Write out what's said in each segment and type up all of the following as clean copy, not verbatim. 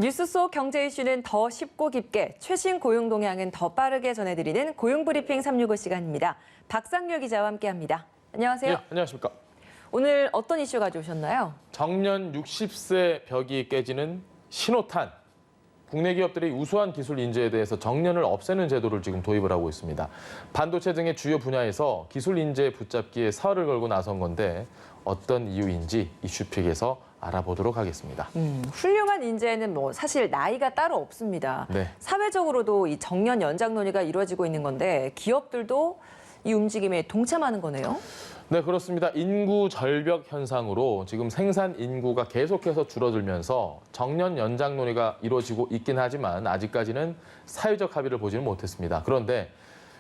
뉴스 속 경제 이슈는 더 쉽고 깊게, 최신 고용 동향은 더 빠르게 전해드리는 고용브리핑 365 시간입니다. 박상률 기자와 함께합니다. 안녕하세요. 네, 안녕하십니까. 오늘 어떤 이슈 가져오셨나요? 정년 60세 벽이 깨지는 신호탄. 국내 기업들이 우수한 기술 인재에 대해서 정년을 없애는 제도를 지금 도입을 하고 있습니다. 반도체 등의 주요 분야에서 기술 인재 붙잡기에 사활을 걸고 나선 건데 어떤 이유인지 이슈픽에서 알아보도록 하겠습니다. 훌륭한 인재는 사실 나이가 따로 없습니다. 네. 사회적으로도 이 정년 연장 논의가 이루어지고 있는 건데 기업들도 이 움직임에 동참하는 거네요. 네, 그렇습니다. 인구 절벽 현상으로 지금 생산 인구가 계속해서 줄어들면서 정년 연장 논의가 이루어지고 있긴 하지만 아직까지는 사회적 합의를 보지는 못했습니다. 그런데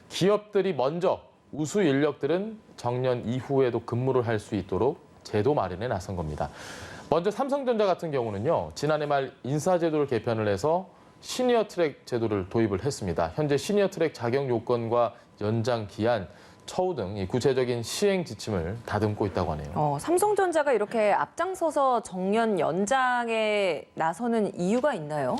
기업들이 먼저 우수 인력들은 정년 이후에도 근무를 할 수 있도록 제도 마련에 나선 겁니다. 먼저 삼성전자 같은 경우는요, 지난해 말 인사제도를 개편을 해서 시니어 트랙 제도를 도입을 했습니다. 현재 시니어 트랙 자격 요건과 연장 기한, 처우 등 구체적인 시행 지침을 다듬고 있다고 하네요. 삼성전자가 이렇게 앞장서서 정년 연장에 나서는 이유가 있나요?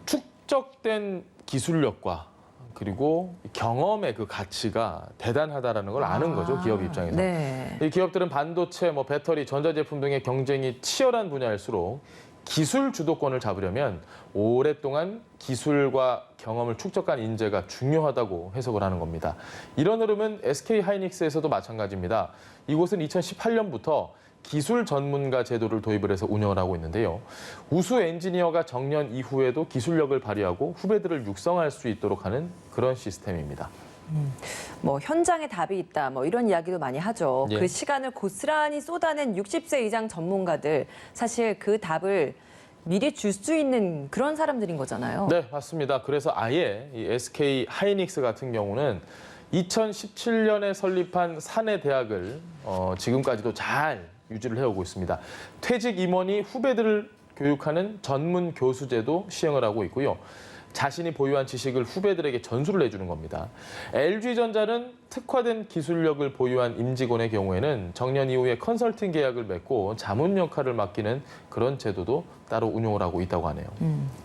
축적된 기술력과 그리고 경험의 그 가치가 대단하다라는 걸 아는 거죠, 기업 입장에서. 네. 이 기업들은 반도체, 배터리, 전자제품 등의 경쟁이 치열한 분야일수록 기술 주도권을 잡으려면 오랫동안 기술과 경험을 축적한 인재가 중요하다고 해석을 하는 겁니다. 이런 흐름은 SK하이닉스에서도 마찬가지입니다. 이곳은 2018년부터 기술 전문가 제도를 도입을 해서 운영을 하고 있는데요. 우수 엔지니어가 정년 이후에도 기술력을 발휘하고 후배들을 육성할 수 있도록 하는 그런 시스템입니다. 현장에 답이 있다, 이런 이야기도 많이 하죠. 예. 그 시간을 고스란히 쏟아낸 60세 이상 전문가들, 사실 그 답을 미리 줄 수 있는 그런 사람들인 거잖아요. 네, 맞습니다. 그래서 아예 이 SK하이닉스 같은 경우는 2017년에 설립한 사내 대학을 지금까지도 잘 유지를 해오고 있습니다. 퇴직 임원이 후배들을 교육하는 전문 교수제도 시행을 하고 있고요. 자신이 보유한 지식을 후배들에게 전수를 해주는 겁니다. LG전자는 특화된 기술력을 보유한 임직원의 경우에는 정년 이후에 컨설팅 계약을 맺고 자문 역할을 맡기는 그런 제도도 따로 운용을 하고 있다고 하네요.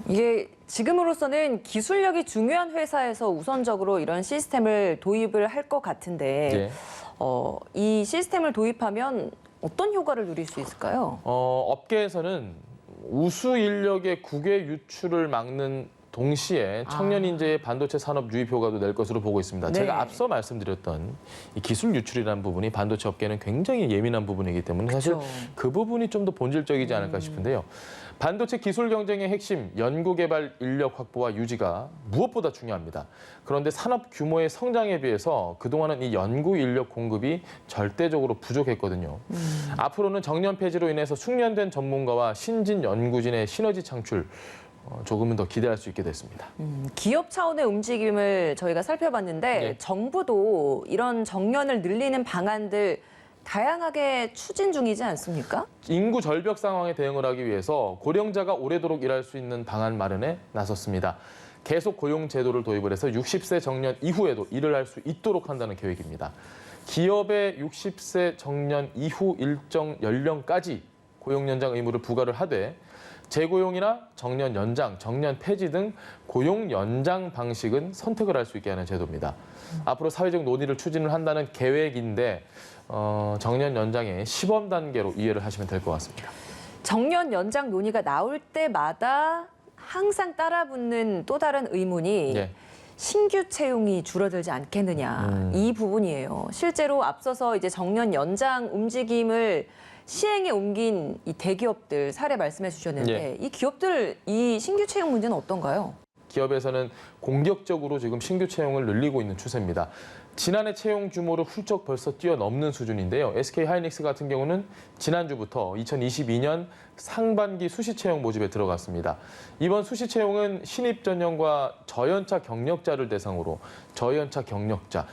이게 지금으로서는 기술력이 중요한 회사에서 우선적으로 이런 시스템을 도입을 할 것 같은데 네. 이 시스템을 도입하면 어떤 효과를 누릴 수 있을까요? 업계에서는 우수 인력의 국외 유출을 막는 동시에 청년 인재의 반도체 산업 유입 효과도 낼 것으로 보고 있습니다. 네. 제가 앞서 말씀드렸던 이 기술 유출이라는 부분이 반도체 업계는 굉장히 예민한 부분이기 때문에 사실 그쵸. 그 부분이 좀 더 본질적이지 않을까 싶은데요. 반도체 기술 경쟁의 핵심, 연구개발 인력 확보와 유지가 무엇보다 중요합니다. 그런데 산업 규모의 성장에 비해서 그동안은 이 연구 인력 공급이 절대적으로 부족했거든요. 앞으로는 정년 폐지로 인해서 숙련된 전문가와 신진 연구진의 시너지 창출, 조금은 더 기대할 수 있게 됐습니다. 기업 차원의 움직임을 저희가 살펴봤는데 네. 정부도 이런 정년을 늘리는 방안들 다양하게 추진 중이지 않습니까? 인구 절벽 상황에 대응을 하기 위해서 고령자가 오래도록 일할 수 있는 방안 마련에 나섰습니다. 계속 고용 제도를 도입을 해서 60세 정년 이후에도 일을 할 수 있도록 한다는 계획입니다. 기업의 60세 정년 이후 일정 연령까지 고용 연장 의무를 부과를 하되 재고용이나 정년 연장, 정년 폐지 등 고용 연장 방식은 선택을 할 수 있게 하는 제도입니다. 앞으로 사회적 논의를 추진을 한다는 계획인데 정년 연장의 시범 단계로 이해를 하시면 될 것 같습니다. 정년 연장 논의가 나올 때마다 항상 따라붙는 또 다른 의문이 네. 신규 채용이 줄어들지 않겠느냐, 이 부분이에요. 실제로 앞서서 이제 정년 연장 움직임을 시행에 옮긴 이 대기업들 사례 말씀해 주셨는데 이 기업들 이 신규 채용 문제는 어떤가요? 기업에서는 공격적으로 지금 신규 채용을 늘리고 있는 추세입니다. 지난해 채용 규모를 훌쩍 벌써 뛰어넘는 수준인데요. SK하이닉스 같은 경우는 지난주부터 2022년 상반기 수시 채용 모집에 들어갔습니다. 이번 수시 채용은 신입 전형과 저연차 경력자를 대상으로 저연차 경력자,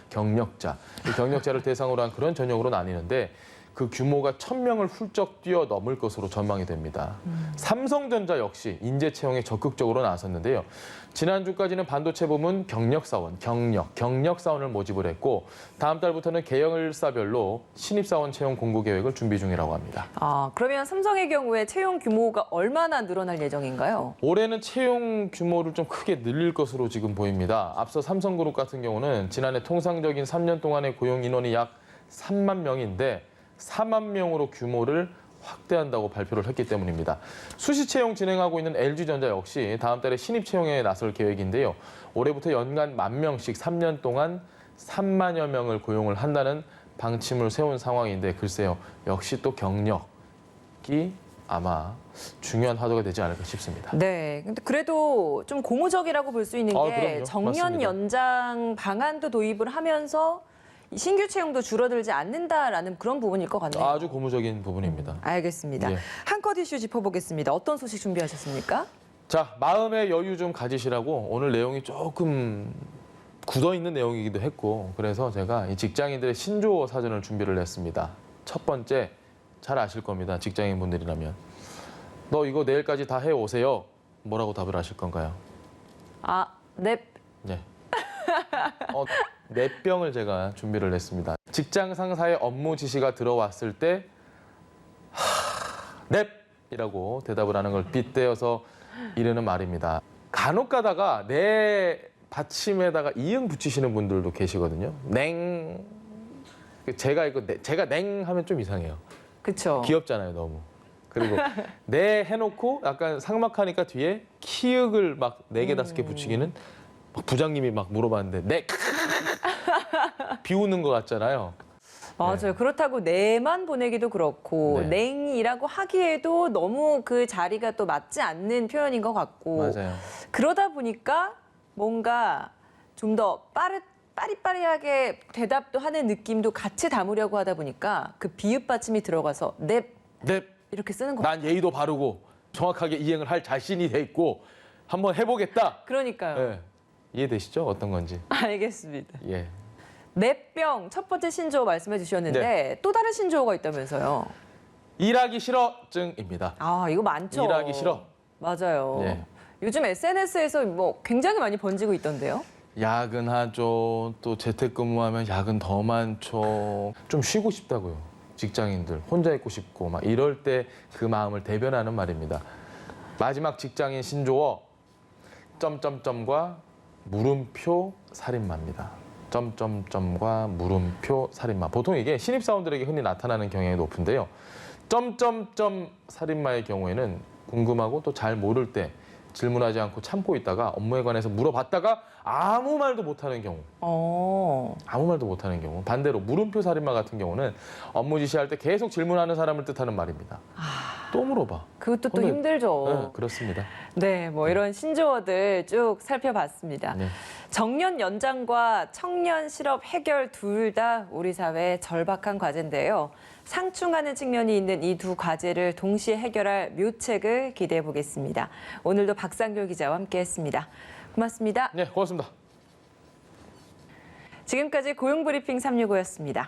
이 경력자를 대상으로 한 그런 전형으로 나뉘는데 그 규모가 1,000명을 훌쩍 뛰어넘을 것으로 전망이 됩니다. 삼성전자 역시 인재 채용에 적극적으로 나섰는데요. 지난주까지는 반도체 부문 경력사원을 모집을 했고 다음 달부터는 계열사별로 신입사원 채용 공고 계획을 준비 중이라고 합니다. 그러면 삼성의 경우에 채용 규모가 얼마나 늘어날 예정인가요? 올해는 채용 규모를 좀 크게 늘릴 것으로 지금 보입니다. 앞서 삼성그룹 같은 경우는 지난해 통상적인 3년 동안의 고용 인원이 약 3만 명인데 4만 명으로 규모를 확대한다고 발표를 했기 때문입니다. 수시 채용 진행하고 있는 LG전자 역시 다음 달에 신입 채용에 나설 계획인데요. 올해부터 연간 10,000명씩 3년 동안 3만여 명을 고용을 한다는 방침을 세운 상황인데 글쎄요. 역시 또 경력이 아마 중요한 화두가 되지 않을까 싶습니다. 네, 근데 그래도 좀 고무적이라고 볼 수 있는 게 그럼요. 정년 맞습니다. 연장 방안도 도입을 하면서 신규 채용도 줄어들지 않는다라는 그런 부분일 것 같네요. 아주 고무적인 부분입니다. 알겠습니다. 예. 한컷 이슈 짚어보겠습니다. 어떤 소식 준비하셨습니까? 자, 마음의 여유 좀 가지시라고 오늘 내용이 조금 굳어있는 내용이기도 했고 그래서 제가 이 직장인들의 신조어 사전을 준비를 했습니다. 첫 번째, 잘 아실 겁니다. 직장인분들이라면. 너 이거 내일까지 다 해오세요. 뭐라고 답을 하실 건가요? 네. 네. 넷병을 제가 준비를 했습니다. 직장 상사의 업무 지시가 들어왔을 때 넵이라고 대답을 하는 걸 빗대어서 이르는 말입니다. 간혹 가다가 내 받침에다가 이응 붙이시는 분들도 계시거든요. 냉. 제가 냉 하면 좀 이상해요. 그렇죠. 귀엽잖아요, 너무. 그리고 네 해놓고 약간 삭막하니까 뒤에 키읔을 막 4개, 5개 붙이기는 막 부장님이 막 물어봤는데 네 비웃는 것 같잖아요. 맞아요. 네. 그렇다고 네만 보내기도 그렇고 네. 냉이라고 하기에도 너무 그 자리가 또 맞지 않는 표현인 것 같고 맞아요. 그러다 보니까 뭔가 좀 더 빠리빠리하게 대답도 하는 느낌도 같이 담으려고 하다 보니까 그 비읍 받침이 들어가서 넵 네, 이렇게 쓰는 거 같아요. 난 예의도 바르고 정확하게 이행을 할 자신이 돼 있고 한번 해보겠다. 그러니까요. 네. 이해되시죠? 어떤 건지. 알겠습니다. 예. 넷병 첫 번째 신조어 말씀해 주셨는데 네. 또 다른 신조어가 있다면서요. 일하기 싫어증입니다. 이거 많죠. 일하기 싫어. 맞아요. 네. 요즘 SNS에서 뭐 굉장히 많이 번지고 있던데요. 야근하죠. 또 재택근무하면 야근 더 많죠. 좀 쉬고 싶다고요. 직장인들 혼자 있고 싶고 막 이럴 때 그 마음을 대변하는 말입니다. 마지막 직장인 신조어 점점점과 물음표 살인마입니다. 점점점과 물음표 살인마. 보통 이게 신입사원들에게 흔히 나타나는 경향이 높은데요. 점점점 살인마의 경우에는 궁금하고 또 잘 모를 때 질문하지 않고 참고 있다가 업무에 관해서 물어봤다가 아무 말도 못하는 경우. 아무 말도 못하는 경우. 반대로 물음표 살인마 같은 경우는 업무 지시할 때 계속 질문하는 사람을 뜻하는 말입니다. 또 물어봐. 그것도 또 근데- 힘들죠. 네, 그렇습니다. 네, 뭐 이런 신조어들 쭉 살펴봤습니다. 네. 정년 연장과 청년 실업 해결 둘 다 우리 사회의 절박한 과제인데요. 상충하는 측면이 있는 이 두 과제를 동시에 해결할 묘책을 기대해 보겠습니다. 오늘도 박상교 기자와 함께했습니다. 고맙습니다. 네, 고맙습니다. 지금까지 고용브리핑 365였습니다.